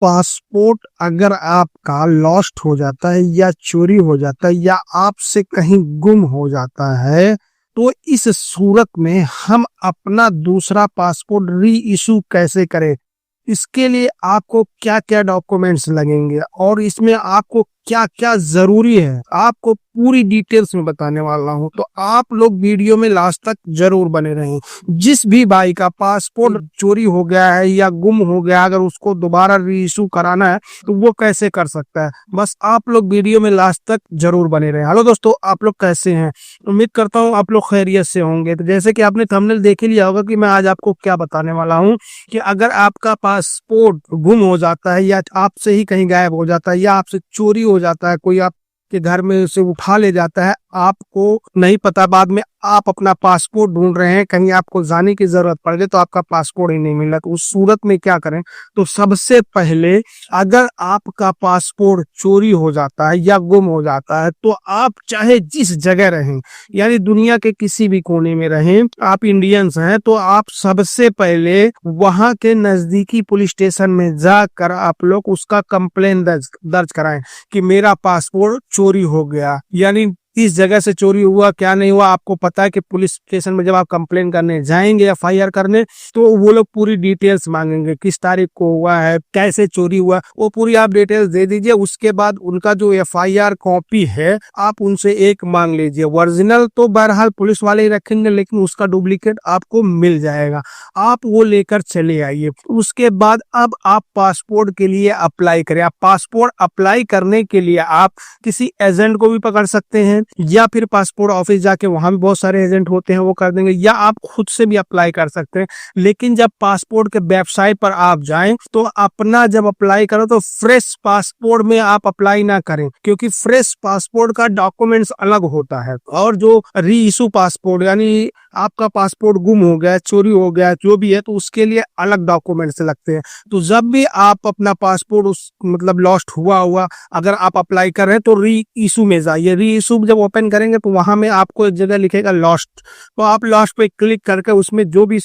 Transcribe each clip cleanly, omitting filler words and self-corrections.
Passport अगर आपका lost हो जाता है या चोरी हो जाता है या आपसे कहीं गुम हो जाता है, तो इस सूरत में हम अपना दूसरा पासपोर्ट री इशू कैसे करें? इसके लिए आपको क्या क्या डॉक्यूमेंट्स लगेंगे और इसमें आपको क्या क्या जरूरी है, आपको पूरी डिटेल्स में बताने वाला हूं। तो आप लोग वीडियो में लास्ट तक जरूर बने रहें। जिस भी भाई का पासपोर्ट चोरी हो गया है या गुम हो गया, अगर उसको दोबारा री इशू कराना है तो वो कैसे कर सकता है, बस आप लोग वीडियो में लास्ट तक जरूर बने रहें। हेलो दोस्तों, आप लोग कैसे हैं? उम्मीद करता हूं आप लोग खैरियत से होंगे। तो जैसे कि आपने थंबनेल देख ही लिया होगा कि मैं आज आपको क्या बताने वाला हूं कि अगर आपका पासपोर्ट गुम हो जाता है या आपसे ही कहीं गायब हो जाता है या आपसे चोरी हो जाता है, कोई आपके घर में उसे उठा ले जाता है, आपको नहीं पता, बाद में आप अपना पासपोर्ट ढूंढ रहे हैं, कहीं आपको जाने की जरूरत पड़ गई तो आपका पासपोर्ट ही नहीं मिला, तो उस सूरत में क्या करें? तो सबसे पहले, अगर आपका पासपोर्ट चोरी हो जाता है या गुम हो जाता है तो आप चाहे जिस जगह रहें, यानी दुनिया के किसी भी कोने में रहें, आप इंडियंस हैं तो आप सबसे पहले वहां के नजदीकी पुलिस स्टेशन में जाकर आप लोग उसका कंप्लेन दर्ज कराएं कि मेरा पासपोर्ट चोरी हो गया। यानी इस जगह से चोरी हुआ, क्या नहीं हुआ आपको पता है कि पुलिस स्टेशन में जब आप कंप्लेन करने जाएंगे एफआईआर करने, तो वो लोग पूरी डिटेल्स मांगेंगे, किस तारीख को हुआ है, कैसे चोरी हुआ, वो पूरी आप डिटेल्स दे दीजिए। उसके बाद उनका जो एफआईआर कॉपी है आप उनसे एक मांग लीजिए। ओरिजिनल तो बहरहाल पुलिस वाले ही रखेंगे, लेकिन उसका डुप्लीकेट आपको मिल जाएगा, आप वो लेकर चले आइए। उसके बाद अब आप पासपोर्ट के लिए अप्लाई करें। आप पासपोर्ट अप्लाई करने के लिए आप किसी एजेंट को भी पकड़ सकते हैं या फिर पासपोर्ट ऑफिस जाके, वहां भी बहुत सारे एजेंट होते हैं, वो कर देंगे, या आप खुद से भी अप्लाई कर सकते हैं। लेकिन जब पासपोर्ट के वेबसाइट पर आप जाएं तो अपना जब अप्लाई करो तो फ्रेश पासपोर्ट में आप अप्लाई ना करें, क्योंकि फ्रेश पासपोर्ट का डॉक्यूमेंट्स अलग होता है और जो री इशू पासपोर्ट, यानी आपका पासपोर्ट गुम हो गया, चोरी हो गया, जो भी है, तो उसके लिए अलग डॉक्यूमेंट्स लगते हैं। तो जब भी आप अपना पासपोर्ट उस मतलब लॉस्ट हुआ अगर आप अप्लाई कर रहे हैं तो री इशू में जाइए। री इशू जब ओपन करेंगे तो वहां में आपको एक जगह लिखेगा लॉस्ट, तो आप लॉस्ट पे क्लिक करके उसमें जो भी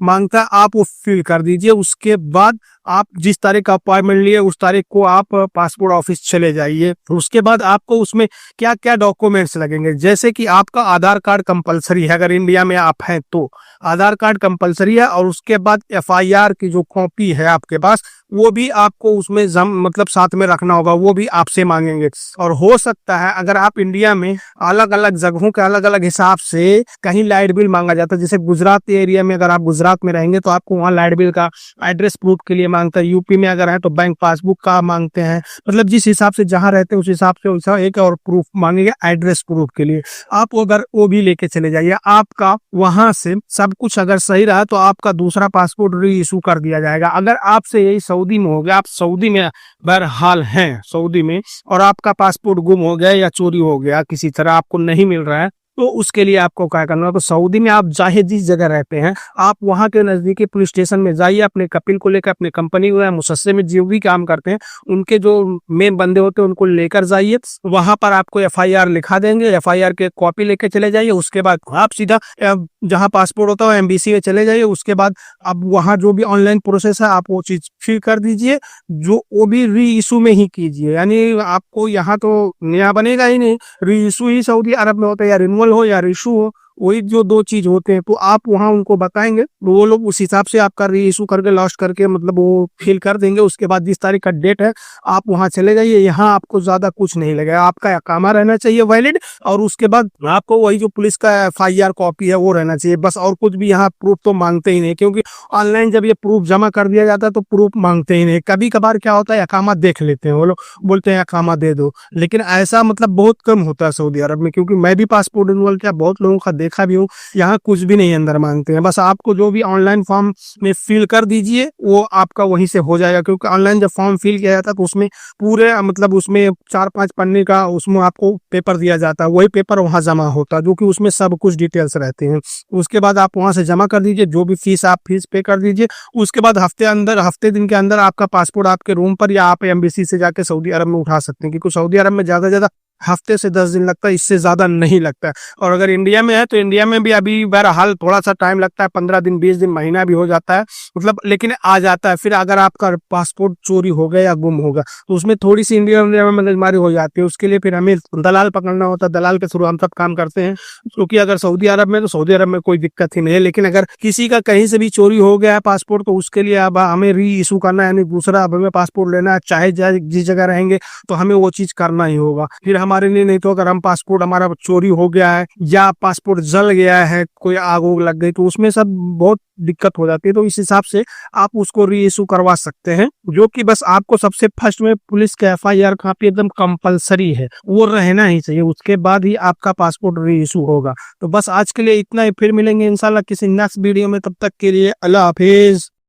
मांगता है आप वो फिल कर दीजिए। उसके बाद आप जिस तारीख का अपॉइंटमेंट लिए उस तारीख को आप पासपोर्ट ऑफिस चले जाइए। उसके बाद आपको उसमें क्या क्या डॉक्यूमेंट्स लगेंगे, जैसे कि आपका आधार कार्ड कंपलसरी है, अगर इंडिया में आप हैं तो आधार कार्ड कंपलसरी है, और उसके बाद एफआईआर की जो कॉपी है आपके पास वो भी आपको उसमें मतलब साथ में रखना होगा, वो भी आपसे मांगेंगे। और हो सकता है अगर आप इंडिया में अलग अलग जगहों के अलग अलग हिसाब से कहीं लाइट बिल मांगा जाता है, जैसे गुजरात एरिया में अगर आप गुजरात में रहेंगे तो आपको वहाँ लाइट बिल का एड्रेस प्रूफ के लिए मांगता है, यूपी में अगर है तो बैंक पासबुक का मांगते हैं, मतलब जिस हिसाब से जहां रहते हैं उस हिसाब से वैसा एक और प्रूफ मांगेंगे एड्रेस प्रूफ के लिए। आप अगर वो भी लेके चले जाइए, आपका वहां से सब कुछ अगर सही रहा तो आपका दूसरा पासपोर्ट री इशू कर दिया जाएगा। अगर आपसे यही सऊदी में हो गया, आप सऊदी में बहरहाल हैं सऊदी में, और आपका पासपोर्ट गुम हो गया या चोरी हो गया, किसी तरह आपको नहीं मिल रहा है, तो उसके लिए आपको क्या करना है? तो सऊदी में आप चाहे जिस जगह रहते हैं आप वहां के नजदीकी पुलिस स्टेशन में जाइए, अपने कपिल को लेकर, अपने कंपनी को या मुसस्से में जो भी काम करते हैं उनके जो मेन बंदे होते हैं उनको लेकर जाइए। वहां पर आपको एफआईआर लिखा देंगे, एफआईआर के कॉपी लेके चले जाइए। उसके बाद आप सीधा जहां पासपोर्ट होता है एमबीसी में चले जाइए। उसके बाद अब वहां जो भी ऑनलाइन प्रोसेस है आप वो चीज फिल कर दीजिए, जो वो भी री इशू में ही कीजिए, यानी आपको यहाँ तो नया बनेगा ही नहीं। री इशू ही सऊदी अरब में होता है, या रिन्यूअल हो या रिशू हो, वही जो दो चीज होते हैं। तो आप वहां उनको बताएंगे तो वो लोग उस हिसाब से आपका री इशू करके लॉस्ट करके मतलब वो फिल कर देंगे। उसके बाद जिस तारीख का डेट है आप वहां चले जाइए। यहाँ आपको ज्यादा कुछ नहीं लगेगा, आपका अकामा रहना चाहिए वैलिड, और उसके बाद आपको वही जो पुलिस का एफआईआर कॉपी है वो रहना चाहिए, बस। और कुछ भी यहाँ प्रूफ तो मांगते ही नहीं, क्योंकि ऑनलाइन जब ये प्रूफ जमा कर दिया जाता है तो प्रूफ मांगते ही नहीं। कभी कभार क्या होता है, अकामा देख लेते हैं, वो लोग बोलते हैं अकामा दे दो, लेकिन ऐसा मतलब बहुत कम होता है सऊदी अरब में, क्योंकि मैं भी पासपोर्ट रिन्यूअल किया, बहुत लोगों का देखा भी हूँ, यहाँ कुछ भी नहीं अंदर मांगते हैं। बस आपको जो भी ऑनलाइन फॉर्म में फिल कर दीजिए वो आपका वहीं से हो जाएगा, क्योंकि ऑनलाइन जब फॉर्म फिल किया जाता है तो उसमें पूरे मतलब उसमें 4-5 पन्ने का उसमें आपको पेपर दिया जाता है, वही पेपर वहां जमा होता है, जो कि उसमें सब कुछ डिटेल्स रहते हैं। उसके बाद आप वहां से जमा कर दीजिए, जो भी फीस आप फीस पे कर दीजिए। उसके बाद हफ्ते दिन के अंदर आपका पासपोर्ट आपके रूम पर, या आप एम्बेसी से जाके सऊदी अरब में उठा सकते हैं, क्योंकि सऊदी अरब में ज्यादा हफ्ते से 10 दिन लगता है, इससे ज्यादा नहीं लगता है। और अगर इंडिया में है तो इंडिया में भी अभी बहरहाल थोड़ा सा टाइम लगता है, 15 दिन 20 दिन महीना भी हो जाता है, मतलब लेकिन आ जाता है। फिर अगर आपका पासपोर्ट चोरी हो गया या गुम होगा तो उसमें थोड़ी सी इंडिया में मगजमारी हो जाती है। उसके लिए फिर हमें दलाल पकड़ना होता है, दलाल के थ्रू हम सब काम करते हैं। क्योंकि अगर सऊदी अरब में, तो सऊदी अरब में कोई दिक्कत ही नहीं है, लेकिन अगर किसी का कहीं से भी चोरी हो गया है पासपोर्ट, तो उसके लिए अब हमें री इशू करना है, यानी दूसरा अब हमें पासपोर्ट लेना है, चाहे जिस जगह रहेंगे तो हमें वो चीज करना ही होगा। फिर हमारे लिए नहीं तो अगर हम पासपोर्ट हमारा चोरी हो गया है या पासपोर्ट जल गया है, कोई आग उग लग गई, तो उसमें सब बहुत दिक्कत हो जाती है। तो इस हिसाब से आप उसको री इशू करवा सकते हैं, जो कि बस आपको सबसे फर्स्ट में पुलिस के FIR कॉपी एकदम कंपलसरी है, वो रहना ही चाहिए, उसके बाद ही आपका पासपोर्ट री इशू होगा। तो बस आज के लिए इतना ही, फिर मिलेंगे इंशाल्लाह किसी नेक्स्ट वीडियो में, तब तक के लिए अल्लाह हाफिज।